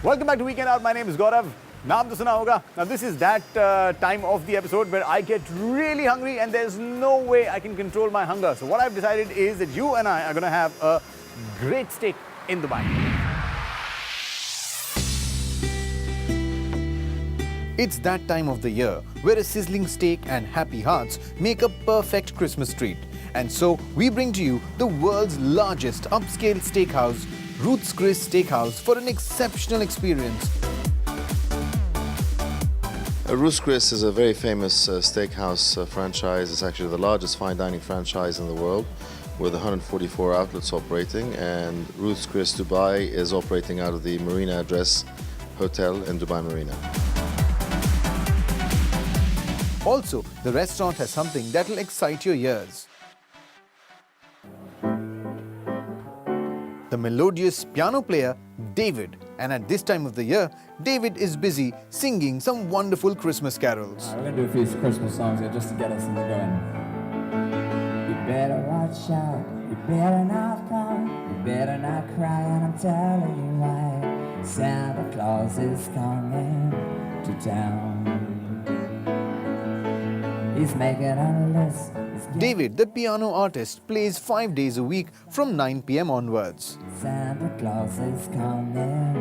Welcome back to Weekend Out. My name is Gaurav. Naam to suna hoga. Now this is that time of the episode where I get really hungry and there's no way I can control my hunger. So what I've decided is that you and I are going to have a great steak in Dubai. It's that time of the year where a sizzling steak and happy hearts make a perfect Christmas treat. And so we bring to you the world's largest upscale steakhouse, Ruth's Chris Steakhouse, for an exceptional experience. Ruth's Chris is a very famous steakhouse franchise. It's actually the largest fine dining franchise in the world with 144 outlets operating, and Ruth's Chris Dubai is operating out of the Marina Address Hotel in Dubai Marina. Also, the restaurant has something that will excite your ears. The melodious piano player, David. And at this time of the year, David is busy singing some wonderful Christmas carols. We're going to do a few Christmas songs here just to get us in the going. You better watch out, you better not come, you better not cry, and I'm telling you why. Santa Claus is coming to town. He's making a list. David, the piano artist, plays 5 days a week from 9 p.m. onwards. Santa Claus is coming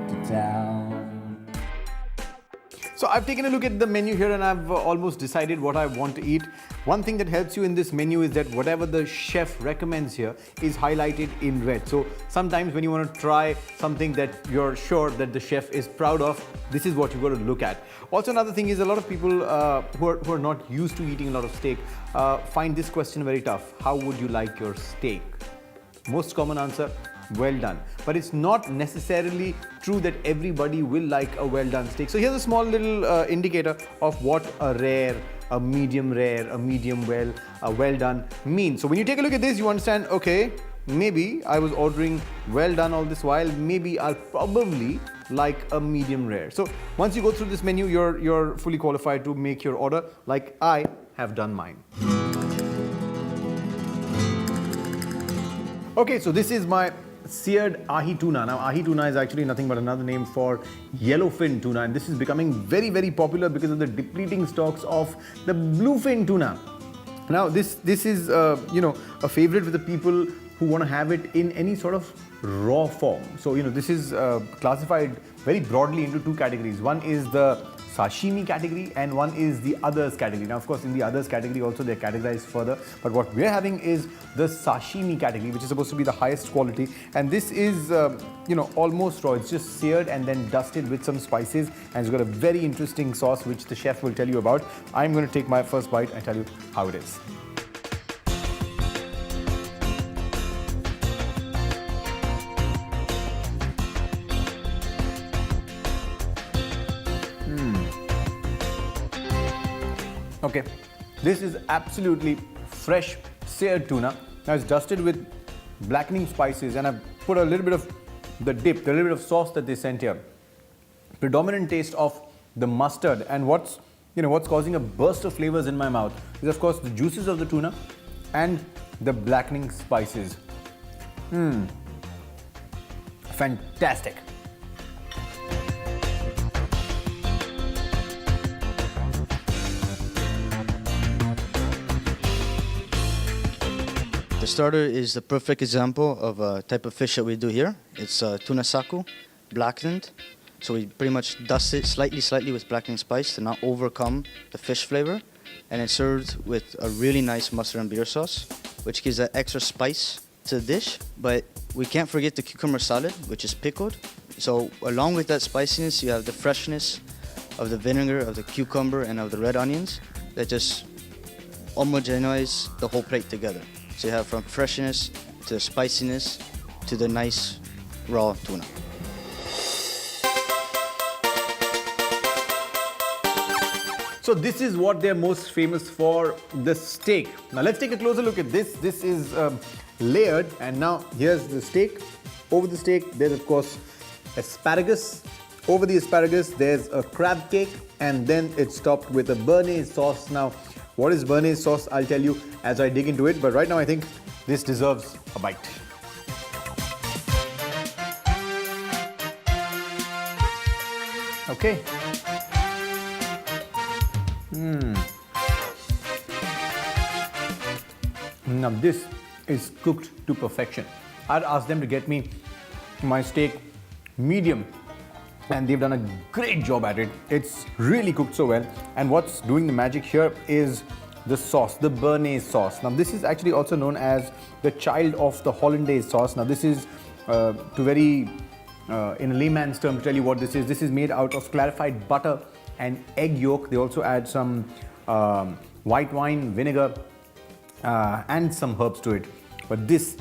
to town. So I've taken a look at the menu here and I've almost decided what I want to eat. One thing that helps you in this menu is that whatever the chef recommends here is highlighted in red. So sometimes when you want to try something that you're sure that the chef is proud of, this is what you've got to look at. Also, another thing is a lot of people who are not used to eating a lot of steak find this question very tough. How would you like your steak? Most common answer, well done. But it's not necessarily true that everybody will like a well done steak. So here's a small little indicator of what a rare, a medium rare, a medium well, a well done means. So when you take a look at this, you understand, okay, maybe I was ordering well done all this while, maybe I'll probably like a medium rare. So once you go through this menu, you're fully qualified to make your order like I have done mine. Okay, so this is my seared ahi tuna. Now, ahi tuna is actually nothing but another name for yellowfin tuna, and this is becoming very, very popular because of the depleting stocks of the bluefin tuna. Now, this is a favorite with the people who want to have it in any sort of raw form. So, this is classified very broadly into two categories. One is the sashimi category and one is the others category. Now, of course, in the others category also they're categorized further, but what we're having is the sashimi category, which is supposed to be the highest quality, and this is almost raw. It's just seared and then dusted with some spices, and it's got a very interesting sauce which the chef will tell you about. I'm going to take my first bite and tell you how it is. Okay, this is absolutely fresh seared tuna. Now it's dusted with blackening spices, and I've put a little bit of the dip, a little bit of sauce that they sent here. Predominant taste of the mustard, and what's causing a burst of flavors in my mouth is of course the juices of the tuna and the blackening spices. Fantastic. The starter is the perfect example of a type of fish that we do here. It's tuna saku, blackened. So we pretty much dust it slightly with blackening spice to not overcome the fish flavor. And it's served with a really nice mustard and bitter sauce, which gives that extra spice to the dish. But we can't forget the cucumber salad, which is pickled. So along with that spiciness, you have the freshness of the vinegar, of the cucumber, and of the red onions that just homogenize the whole plate together. So you have from freshness to spiciness to the nice raw tuna. So this is what they're most famous for, the steak. Now let's take a closer look at this. This is layered, and now here's the steak. Over the steak, there's of course asparagus. Over the asparagus, there's a crab cake, and then it's topped with a béarnaise sauce. Now, what is béarnaise sauce? I'll tell you as I dig into it, but right now I think this deserves a bite. Okay. Now this is cooked to perfection. I'd asked them to get me my steak medium and they've done a great job at it. It's really cooked so well. And what's doing the magic here is the sauce, the Béarnaise sauce. Now this is actually also known as the child of the Hollandaise sauce. Now this is in a layman's term to tell you what this is made out of clarified butter and egg yolk. They also add some white wine, vinegar, and some herbs to it. But this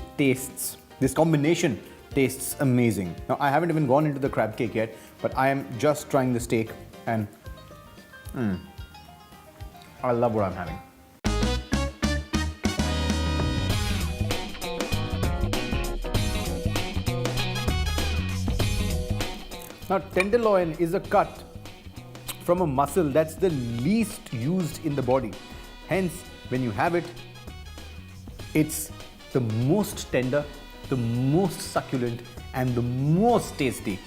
combination tastes amazing. Now I haven't even gone into the crab cake yet, but I am just trying the steak and I love what I'm having. Now tenderloin is a cut from a muscle that's the least used in the body. Hence, when you have it, it's the most tender, the most succulent, and the most tasty.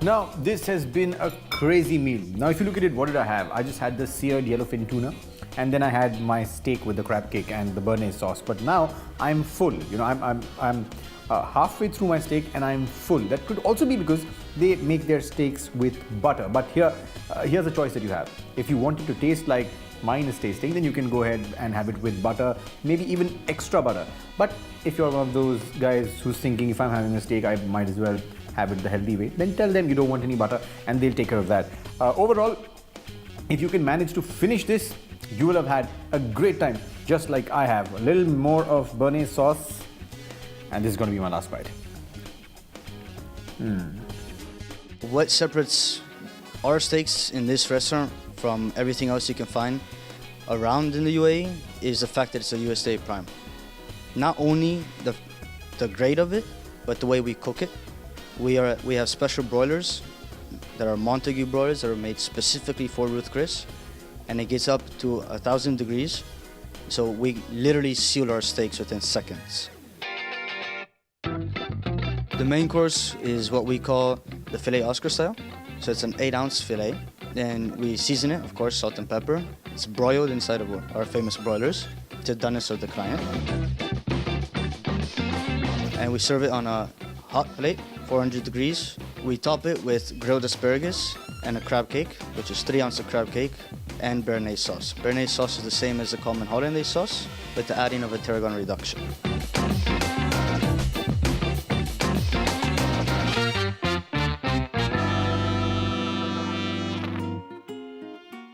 Now, this has been a crazy meal. Now, if you look at it, what did I have? I just had the seared yellowfin tuna, and then I had my steak with the crab cake and the Béarnaise sauce. But now I'm full. You know, I'm halfway through my steak and I'm full. That could also be because they make their steaks with butter. But here's a choice that you have. If you want it to taste like mine is tasting, then you can go ahead and have it with butter, maybe even extra butter. But if you're one of those guys who's thinking, if I'm having a steak, I might as well have it the healthy way, then tell them you don't want any butter and they'll take care of that. Overall, if you can manage to finish this, you will have had a great time, just like I have. A little more of Béarnaise sauce, and this is going to be my last bite. What separates our steaks in this restaurant from everything else you can find around in the UAE is the fact that it's a USA prime. Not only the grade of it, but the way we cook it. We have special broilers that are Montague broilers that are made specifically for Ruth Chris, and it gets up to 1,000 degrees. So we literally seal our steaks within seconds. The main course is what we call the Filet Oscar style. So it's an 8-ounce filet. Then we season it, of course, salt and pepper. It's broiled inside of our famous broilers to the doneness of the client. And we serve it on a hot plate, 400 degrees. We top it with grilled asparagus and a crab cake, which is 3 ounces of crab cake, and Béarnaise sauce. Béarnaise sauce is the same as the common Hollandaise sauce, with the adding of a tarragon reduction.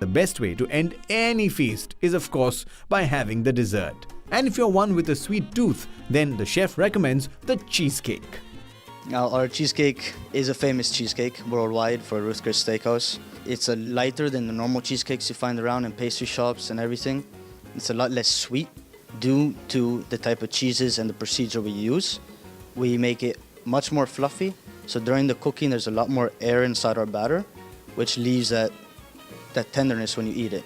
The best way to end any feast is, of course, by having the dessert. And if you're one with a sweet tooth, then the chef recommends the cheesecake. Now, our cheesecake is a famous cheesecake worldwide for Ruth Chris Steakhouse. It's lighter than the normal cheesecakes you find around in pastry shops and everything. It's a lot less sweet due to the type of cheeses and the procedure we use. We make it much more fluffy, so during the cooking there's a lot more air inside our batter, which leaves that tenderness when you eat it.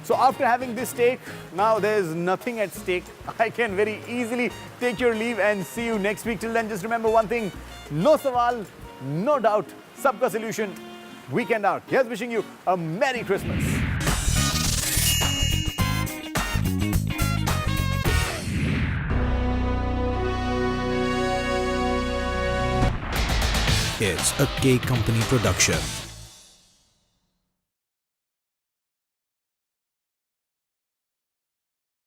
So after having this steak, now there's nothing at stake. I can very easily take your leave and see you next week. Till then, just remember one thing, no sawal, no doubt, sabka solution, weekend out. Here's wishing you a Merry Christmas. It's a K Company production.